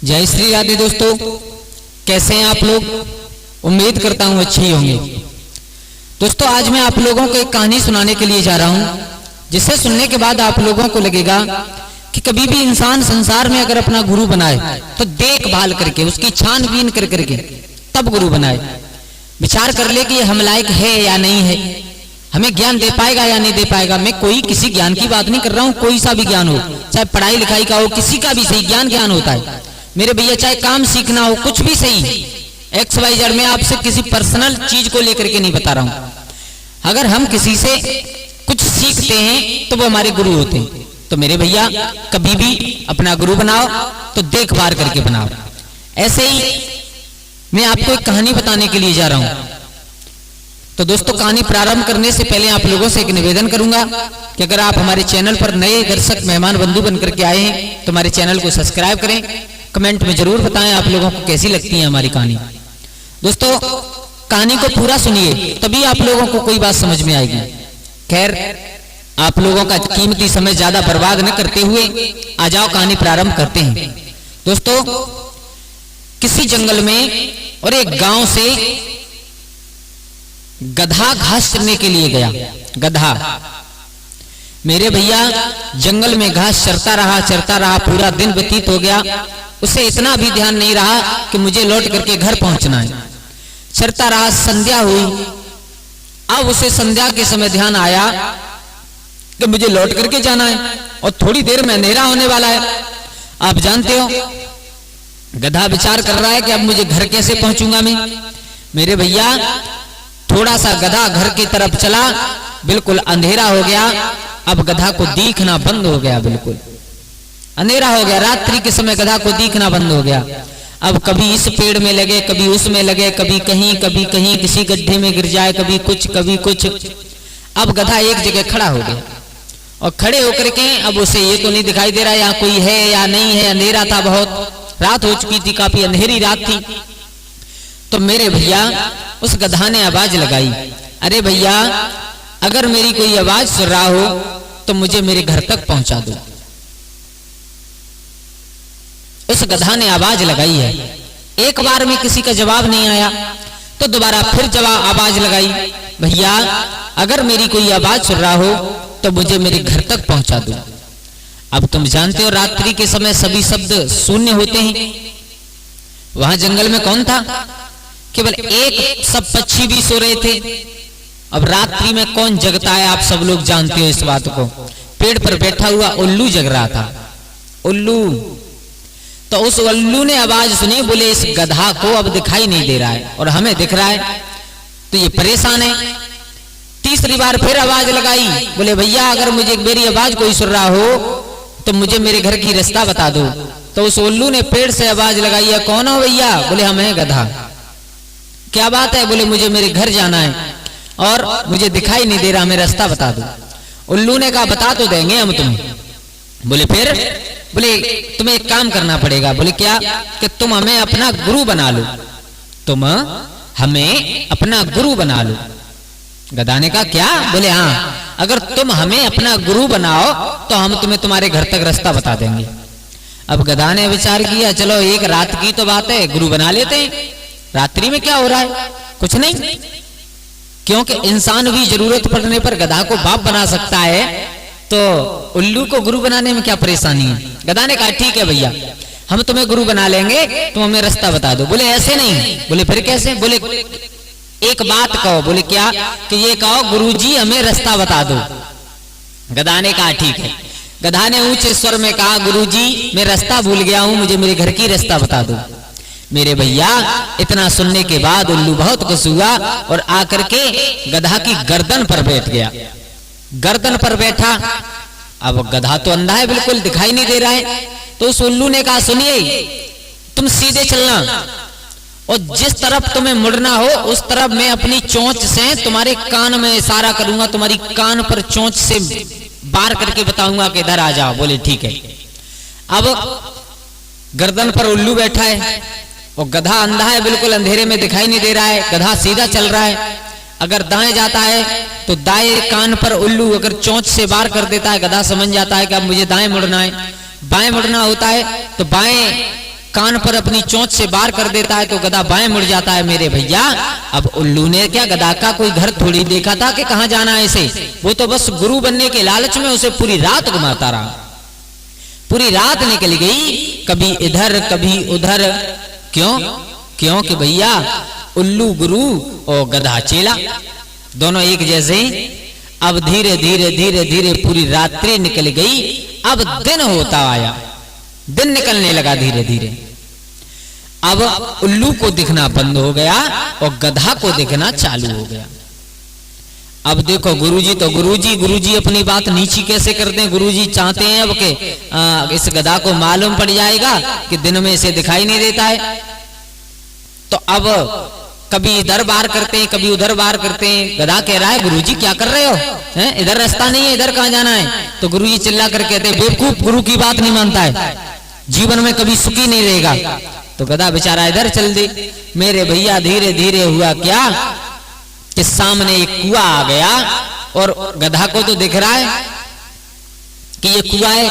जय श्री राधे दोस्तों, कैसे हैं आप लोग। उम्मीद करता हूं अच्छे ही होंगे। दोस्तों आज मैं आप लोगों को एक कहानी सुनाने के लिए जा रहा हूं, जिसे सुनने के बाद आप लोगों को लगेगा कि कभी भी इंसान संसार में अगर अपना गुरु बनाए तो देखभाल करके, उसकी छानबीन कर करके तब गुरु बनाए। विचार कर ले कि ये हम लायक है या नहीं है, हमें ज्ञान दे पाएगा या नहीं दे पाएगा। मैं कोई किसी ज्ञान की बात नहीं कर रहा हूं, कोई सा भी ज्ञान हो, चाहे पढ़ाई लिखाई का हो, किसी का भी सही ज्ञान ज्ञान होता है मेरे भैया। चाहे काम सीखना हो, कुछ भी सही, XYZ। मैं आपसे किसी पर्सनल चीज को लेकर के नहीं बता रहा हूं। अगर हम किसी से कुछ सीखते हैं तो वो हमारे गुरु होते हैं। तो मेरे भैया कभी भी अपना गुरु बनाओ तो देखभाल करके बनाओ। ऐसे ही मैं आपको एक कहानी बताने के लिए जा रहा हूं। तो दोस्तों कहानी प्रारंभ करने से पहले आप लोगों से एक निवेदन करूंगा कि अगर आप हमारे चैनल पर नए दर्शक मेहमान बंधु बनकर के आए हैं तो हमारे चैनल को सब्सक्राइब करें। कमेंट में जरूर बताएं आप लोगों को कैसी लगती है हमारी कहानी। दोस्तों कहानी को पूरा सुनिए, तभी आप लोगों को कोई बात समझ में आएगी। खैर आप लोगों का कीमती समय ज्यादा बर्बाद न करते हुए आ जाओ कहानी प्रारंभ करते हैं। दोस्तों किसी जंगल में और एक गांव से गधा घास चरने के लिए गया। गधा मेरे भैया जंगल में घास चरता रहा, पूरा दिन व्यतीत हो गया। उसे इतना भी ध्यान नहीं रहा कि मुझे लौट करके घर पहुंचना है। चरता रहा, संध्या हुई। अब उसे संध्या के समय ध्यान आया कि मुझे लौट करके जाना है और थोड़ी देर में अंधेरा होने वाला है। आप जानते हो गधा विचार कर रहा है कि अब मुझे घर कैसे पहुंचूंगा मैं। मेरे भैया थोड़ा सा गधा घर की तरफ चला, बिल्कुल अंधेरा हो गया। अब गधा को दिखना बंद हो गया, बिल्कुल अंधेरा हो गया। रात्रि के समय गधा को दिखना बंद हो गया। अब कभी इस पेड़ में लगे, कभी उसमें लगे, कभी कहीं किसी गड्ढे में गिर जाए, कभी कुछ। अब गधा एक जगह खड़ा हो गया और खड़े होकर के अब उसे ये तो नहीं दिखाई दे रहा यहाँ कोई है या नहीं है। अंधेरा था, बहुत रात हो चुकी थी, काफी अंधेरी रात थी। तो मेरे भैया उस गधा ने आवाज लगाई, अरे भैया अगर मेरी कोई आवाज सुन रहा हो तो मुझे मेरे घर तक पहुंचा दो। उस गधा ने आवाज लगाई है। एक बार में किसी का जवाब नहीं आया तो दोबारा फिर आवाज लगाई, भैया अगर मेरी कोई आवाज सुन रहा हो तो मुझे मेरे घर तक पहुंचा दो। अब तुम जानते हो रात्रि के समय सभी शब्द शून्य होते हैं। वहां जंगल में कौन था, केवल एक सब पक्षी भी सो रहे थे। अब रात्रि में कौन जगता है, आप सब लोग जानते हो इस बात को। पेड़ पर बैठा हुआ उल्लू जग रहा था, उल्लू। तो उस उल्लू ने आवाज सुनी, बोले इस गधा को अब दिखाई नहीं दे रहा है और हमें दिख रहा है, तो ये परेशान है। तीसरी बार फिर आवाज लगाई, बोले भैया अगर मुझे मेरी आवाज कोई सुन रहा हो तो मुझे मेरे घर की रास्ता बता दो। तो उस उल्लू ने पेड़ से आवाज लगाई, है कौन हो भैया। बोले हम हैं गधा। क्या बात है, बोले मुझे मेरे घर जाना है और मुझे दिखाई नहीं दे रहा, हमें रास्ता बता दो। उल्लू ने कहा बता तो देंगे हम तुम्हें। बोले फिर, बोले तुम्हें एक काम करना पड़ेगा। बोले क्या, कि तुम हमें अपना गुरु बना लो, तुम हमें अपना गुरु बना लो। गधा ने कहा क्या, बोले हाँ अगर तुम हमें अपना गुरु बनाओ तो हम तुम्हें तुम्हारे घर तक रास्ता बता देंगे। अब गधा ने विचार किया, चलो एक रात की तो बात है, गुरु बना लेते हैं। रात्रि में क्या हो रहा है, कुछ नहीं, क्योंकि इंसान भी जरूरत पड़ने पर गधा को बाप बना सकता है, तो उल्लू को गुरु बनाने में क्या परेशानी है। गधा ने कहा ठीक है भैया हम तुम्हें गुरु बना लेंगे, तुम हमें रास्ता बता दो। बोले ऐसे नहीं। बोले फिर कैसे। बोले एक बात कहो। बोले क्या, कि ये कहो गुरुजी हमें रास्ता बता दो। गधा ने कहा ठीक है। गधा ने ऊंचे स्वर में कहा, गुरुजी मैं रास्ता भूल गया हूं, मुझे मेरे घर की रास्ता बता दो। मेरे भैया इतना सुनने के बाद उल्लू बहुत खुश हुआ और आकर के गधा की गर्दन पर बैठ गया। गर्दन पर बैठा। अब गधा तो अंधा है, बिल्कुल दिखाई नहीं दे रहा है। तो उस उल्लू ने कहा सुनिए तुम सीधे चलना और जिस तरफ तुम्हें मुड़ना हो उस तरफ मैं अपनी चोंच से तुम्हारे कान में इशारा करूंगा, तुम्हारी कान पर चोंच से बार करके बताऊंगा कि इधर आ जाओ। बोले ठीक है। अब गर्दन पर उल्लू बैठा है और गधा अंधा है, बिल्कुल अंधेरे में दिखाई नहीं दे रहा है। गधा सीधा चल रहा है। अगर दाएं जाता है तो दाएं कान पर उल्लू अगर चोंच से बार कर देता है, गधा समझ जाता है कि अब मुझे दाएं मुड़ना है। बाएं मुड़ना होता है तो बाएं कान पर अपनी चोंच से वार कर देता है तो गधा बाएं मुड़ जाता है मेरे भैया। अब उल्लू ने क्या गधा का कोई घर थोड़ी देखा था कि कहां जाना है इसे, वो तो बस गुरु बनने के लालच में उसे पूरी रात घुमाता रहा। पूरी रात निकल गई, कभी इधर कभी उधर। क्यों? क्योंकि भैया उल्लू गुरु और गधा चेला दोनों एक जैसे। अब धीरे धीरे धीरे धीरे पूरी रात्रि निकल गई, अब दिन होता आया, दिन निकलने लगा धीरे धीरे। अब उल्लू को दिखना बंद हो गया और गधा को दिखना चालू हो गया। अब देखो गुरुजी तो गुरुजी अपनी बात नीची कैसे करते हैं। गुरुजी चाहते हैं अब के इस गधा को मालूम पड़ जाएगा कि दिन में इसे दिखाई नहीं देता है, तो अब कभी इधर बार करते हैं कभी उधर बार करते हैं। गधा कह रहा है गुरुजी क्या कर रहे हो, हैं? इधर रास्ता नहीं है, इधर कहां जाना है? तो गुरुजी चिल्ला कर कहते हैं बेवकूफ, गुरु की बात नहीं मानता है, जीवन में कभी सुखी नहीं रहेगा। तो गधा बेचारा इधर चल दे। मेरे भैया धीरे धीरे हुआ क्या कि सामने एक कुआं आ गया और गधा को तो दिख रहा है कि ये कुआं है,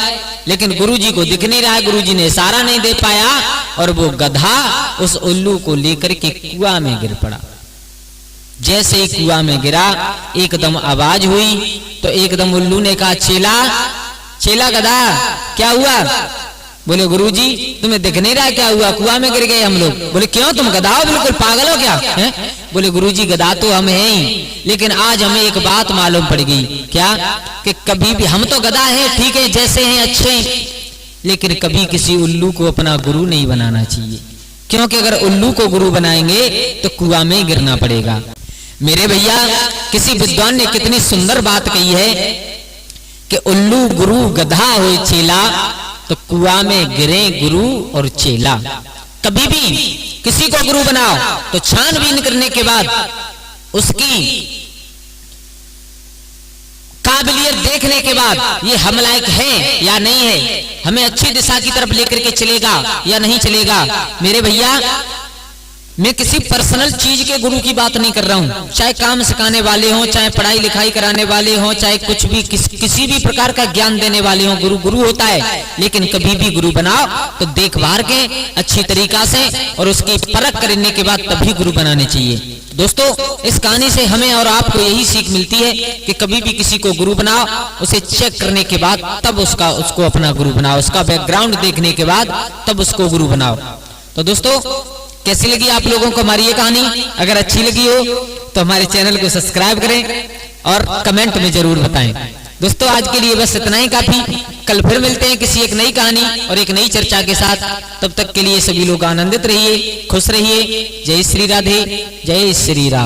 लेकिन गुरुजी को दिख नहीं रहा है। गुरुजी ने इशारा नहीं दे पाया और वो गधा उस उल्लू को लेकर के कुआं में गिर पड़ा। जैसे ही कुआं में गिरा एकदम आवाज हुई तो एकदम उल्लू ने कहा चेला चेला गधा क्या हुआ? बोले गुरुजी तुम्हें दिख नहीं रहा क्या हुआ, कुआं में गिर गए हम लोग। बोले क्यों, तुम गधा हो, बिल्कुल पागल हो क्या है? बोले गुरुजी गधा तो हम हैं ही, लेकिन आज हमें एक बात मालूम पड़ गई। क्या? कि कभी भी हम तो गधा हैं, ठीक है, जैसे हैं अच्छे, लेकिन कभी किसी उल्लू को अपना गुरु नहीं बनाना चाहिए, क्योंकि अगर उल्लू को गुरु बनाएंगे तो कुआं में गिरना पड़ेगा। मेरे भैया किसी विद्वान ने कितनी सुंदर बात कही है कि उल्लू गुरु गधा हो चेला, तो कुआं में गिरे गुरु और चेला। कभी भी किसी को गुरु बनाओ तो छानबीन करने के बाद उसकी काबिलियत देखने के बाद ये हम लायक है या नहीं है, हमें अच्छी दिशा की तरफ लेकर के चलेगा या नहीं चलेगा। मेरे भैया मैं किसी पर्सनल चीज के गुरु की बात नहीं कर रहा हूं, चाहे काम सिखाने वाले हों, चाहे पढ़ाई लिखाई कराने वाले हों, चाहे कुछ भी किसी भी प्रकार का ज्ञान देने वाले हों, गुरु गुरु होता है। लेकिन कभी भी गुरु बनाओ तो देखभाल के अच्छी तरीका से और उसकी परख करने के बाद तभी गुरु बनाने चाहिए। दोस्तों इस कहानी से हमें और आपको यही सीख मिलती है कि कभी भी किसी को गुरु बनाओ उसे चेक करने के बाद तब उसको अपना गुरु बनाओ, उसका बैकग्राउंड देखने के बाद तब उसको गुरु बनाओ। तो दोस्तों कैसी लगी आप लोगों को हमारी ये कहानी? अगर अच्छी लगी हो तो हमारे चैनल को सब्सक्राइब करें और कमेंट में जरूर बताएं। दोस्तों आज के लिए बस इतना ही काफी, कल फिर मिलते हैं किसी एक नई कहानी और एक नई चर्चा के साथ। तब तक के लिए सभी लोग आनंदित रहिए, खुश रहिए। जय श्री राधे, जय श्री राम।